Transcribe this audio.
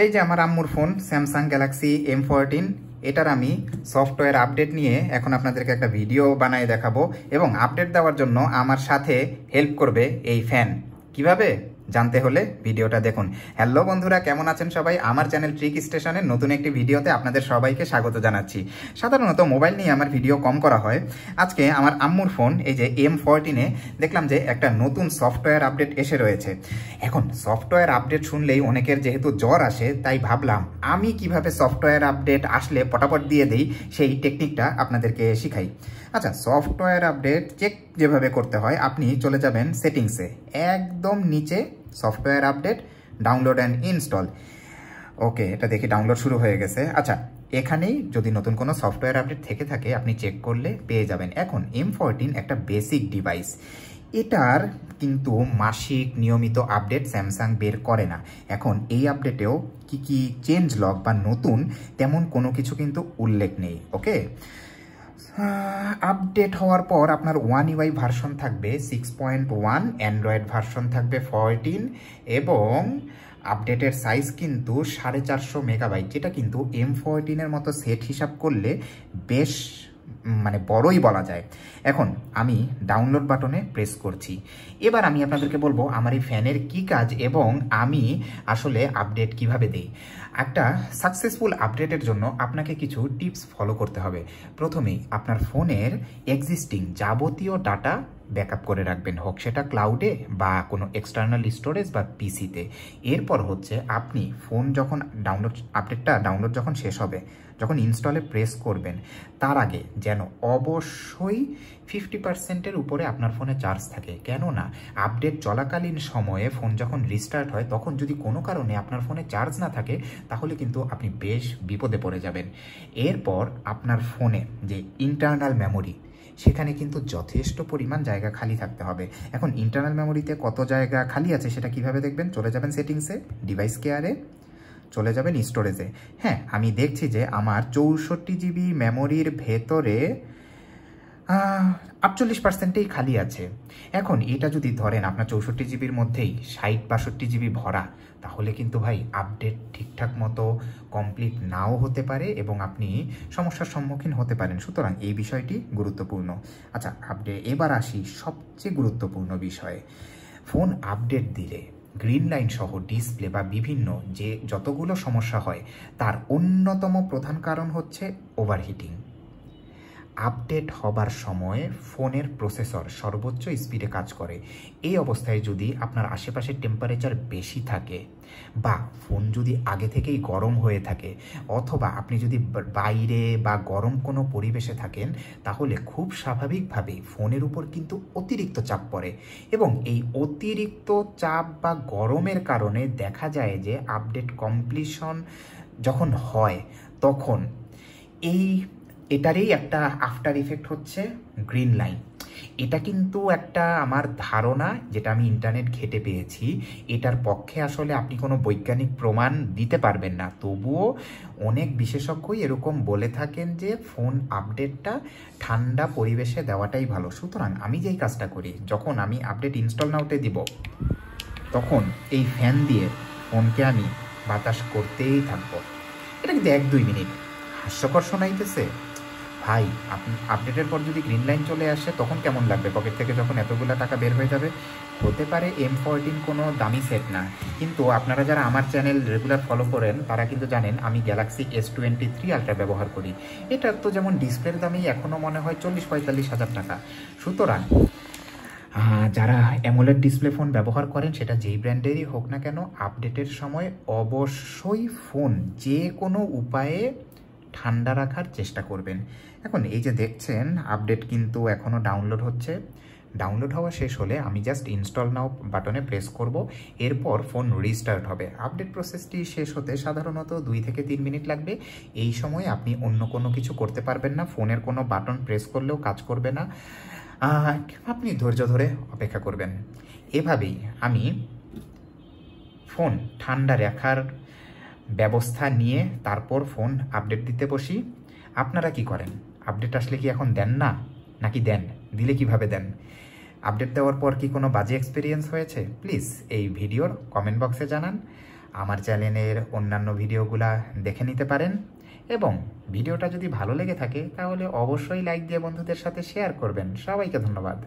এই যে আমার আম্মুর ফোন স্যামসাং গ্যালাক্সি M14, এটার আমি সফটওয়্যার আপডেট নিয়ে এখন আপনাদেরকে একটা ভিডিও বানিয়ে দেখাবো এবং আপডেট দেওয়ার জন্য আমার সাথে হেল্প করবে এই ফ্যান। কিভাবে জানতে হলে ভিডিওটা দেখুন। হ্যালো বন্ধুরা, কেমন আছেন সবাই? আমার চ্যানেল ট্রিক স্টেশনের নতুন একটি ভিডিওতে আপনাদের সবাইকে স্বাগত জানাচ্ছি। সাধারণত মোবাইল নিয়ে আমার ভিডিও কম করা হয়। আজকে আমার আম্মুর ফোন এই যে M14-এ দেখলাম যে একটা নতুন সফটওয়্যার আপডেট এসে রয়েছে। এখন সফটওয়্যার আপডেট শুনলেই অনেকের যেহেতু জ্বর আসে, তাই ভাবলাম আমি কিভাবে সফটওয়্যার আপডেট আসলে পটাপট দিয়ে দিই সেই টেকনিকটা আপনাদেরকে শিখাই। আচ্ছা, সফটওয়্যার আপডেট চেক যেভাবে করতে হয়, আপনি চলে যাবেন সেটিংসে, একদম নিচে software update, download and install. Okay, এটা দেখি ডাউনলোড শুরু হয়ে গেছে। আচ্ছা, এখানেই যদি নতুন কোনো সফটওয়্যার আপডেট থেকে থাকে আপনি চেক করলে পেয়ে যাবেন। এখন M14 একটা বেসিক ডিভাইস, এটার কিন্তু মাসিক নিয়মিত আপডেট স্যামসাং বের করে না। এখন এই আপডেটেও কি চেঞ্জ লগ বা নতুন তেমন কোনো কিছু কিন্তু উল্লেখ নেই। ওকে, আপডেট হওয়ার পর আপনার ওয়ান UI ভার্সন থাকবে 6.1, অ্যান্ড্রয়েড ভার্সন থাকবে 14 এবং আপডেটের সাইজ কিন্তু 450 মেগাবাইট, যেটা কিন্তু M14-এর মতো সেট হিসাব করলে বেশ বড়ই বলা যায়। এখন আমি ডাউনলোড বাটনে প্রেস করছি। এবার আমি আপনাদেরকে বলবো আমার এই ফ্যানের কি কাজ এবং আমি আসলে আপডেট কিভাবে দেই। একটা সাকসেসফুল আপডেটের জন্য আপনাকে কিছু টিপস ফলো করতে হবে। প্রথমেই আপনার ফোনের এক্সিস্টিং যাবতীয় ডাটা ব্যাকআপ করে রাখবেন, হোক সেটা ক্লাউডে বা কোনো এক্সটার্নাল স্টোরেজ বা পিসিতে। এরপর হচ্ছে আপনি ফোন যখন আপডেটটা ডাউনলোড যখন শেষ হবে, যখন ইনস্টলে প্রেস করবেন, তার আগে যেন অবশ্যই 50%-এর উপরে আপনার ফোনে চার্জ থাকে। কেননা আপডেট চলাকালীন সময়ে ফোন যখন রিস্টার্ট হয় তখন যদি কোনো কারণে আপনার ফোনে চার্জ না থাকে তাহলে কিন্তু আপনি বেশ বিপদে পড়ে যাবেন। এরপর আপনার ফোনে যে ইন্টারনাল মেমোরি, সেখানে কিন্তু যথেষ্ট পরিমাণ জায়গা খালি থাকতে হবে। এখন ইন্টারনাল মেমোরিতে কত জায়গা খালি আছে সেটা কিভাবে দেখবেন? চলে যাবেন সেটিংসে, ডিভাইস কেয়ারে, চলে যাবেন স্টোরেজে। হ্যাঁ, আমি দেখছি যে আমার 64 GB মেমোরির ভেতরে 48%-ই খালি আছে। এখন এটা যদি ধরেন আপনার 64 GBর মধ্যেই 60-62 GB ভরা, তাহলে কিন্তু ভাই আপডেট ঠিকঠাক মতো কমপ্লিট নাও হতে পারে এবং আপনি সমস্যার সম্মুখীন হতে পারেন। সুতরাং এই বিষয়টি গুরুত্বপূর্ণ। আচ্ছা, এবার আসি সবচেয়ে গুরুত্বপূর্ণ বিষয়ে। ফোন আপডেট দিলে গ্রিন লাইন সহ ডিসপ্লে বা বিভিন্ন যে যতগুলো সমস্যা হয় তার অন্যতম প্রধান কারণ হচ্ছে ওভারহিটিং। আপডেট হবার সময় ফোনের প্রসেসর সর্বোচ্চ স্পিডে কাজ করে। এই অবস্থায় যদি আপনার আশেপাশের টেম্পারেচার বেশি থাকে বা ফোন যদি আগে থেকেই গরম হয়ে থাকে অথবা আপনি যদি বাইরে বা গরম কোনো পরিবেশে থাকেন, তাহলে খুব স্বাভাবিকভাবেই ফোনের উপর কিন্তু অতিরিক্ত চাপ পড়ে এবং এই অতিরিক্ত চাপ বা গরমের কারণে দেখা যায় যে আপডেট কমপ্লিশন যখন হয় তখন এটারই একটা আফটার ইফেক্ট হচ্ছে গ্রিন লাইন। এটা কিন্তু একটা আমার ধারণা, যেটা আমি ইন্টারনেট ঘেঁটে পেয়েছি। এটার পক্ষে আসলে আপনি কোনো বৈজ্ঞানিক প্রমাণ দিতে পারবেন না, তবুও অনেক বিশেষজ্ঞই এরকম বলে থাকেন যে ফোন আপডেটটা ঠান্ডা পরিবেশে দেওয়াটাই ভালো। সুতরাং আমি যেই কাজটা করি, যখন আমি আপডেট ইনস্টল নাওতে দিব তখন এই ফ্যান দিয়ে ফোনকে আমি বাতাস করতেই থাকবো। এটা কিন্তু 1-2 মিনিট। হাস্যকর শোনাইতেছে ভাই, আপনি আপডেটের পর যদি গ্রিন লাইন চলে আসে তখন কেমন লাগবে? পকেট থেকে যখন এতগুলো টাকা বের হয়ে যাবে। হতে পারে M14 কোনো দামি সেট না, কিন্তু আপনারা যারা আমার চ্যানেল রেগুলার ফলো করেন তারা কিন্তু জানেন আমি গ্যালাক্সি S23 আলট্রা ব্যবহার করি। এটার তো যেমন ডিসপ্লের দামই এখনও মনে হয় 40-45 হাজার টাকা। সুতরাং যারা অ্যামোলেড ডিসপ্লে ফোন ব্যবহার করেন, সেটা যেই ব্র্যান্ডেরই হোক না কেন, আপডেটের সময় অবশ্যই ফোন যে কোনো উপায়ে ঠান্ডা রাখার চেষ্টা করবেন। এখন এই যে দেখছেন আপডেট কিন্তু এখনও ডাউনলোড হচ্ছে। ডাউনলোড হওয়া শেষ হলে আমি জাস্ট ইনস্টল নাও বাটনে প্রেস করব, এরপর ফোন রিস্টার্ট হবে। আপডেট প্রসেসটি শেষ হতে সাধারণত 2 থেকে 3 মিনিট লাগবে। এই সময় আপনি অন্য কোনো কিছু করতে পারবেন না, ফোনের কোনো বাটন প্রেস করলেও কাজ করবে না, আপনি ধৈর্য ধরে অপেক্ষা করবেন। এভাবেই আমি ফোন ঠান্ডা রাখার ব্যবস্থা নিয়ে তারপর ফোন আপডেট দিতে বসি। আপনারা কি করেন? আপডেট আসলে কি এখন দেন না, নাকি দেন? দিলে কিভাবে দেন? আপডেট দেওয়ার পর কি কোনো বাজে এক্সপিরিয়েন্স হয়েছে? প্লিজ এই ভিডিওর কমেন্ট বক্সে জানান। আমার চ্যানেলের অন্যান্য ভিডিওগুলা দেখে নিতে পারেন এবং ভিডিওটা যদি ভালো লেগে থাকে তাহলে অবশ্যই লাইক দিয়ে বন্ধুদের সাথে শেয়ার করবেন। সবাইকে ধন্যবাদ।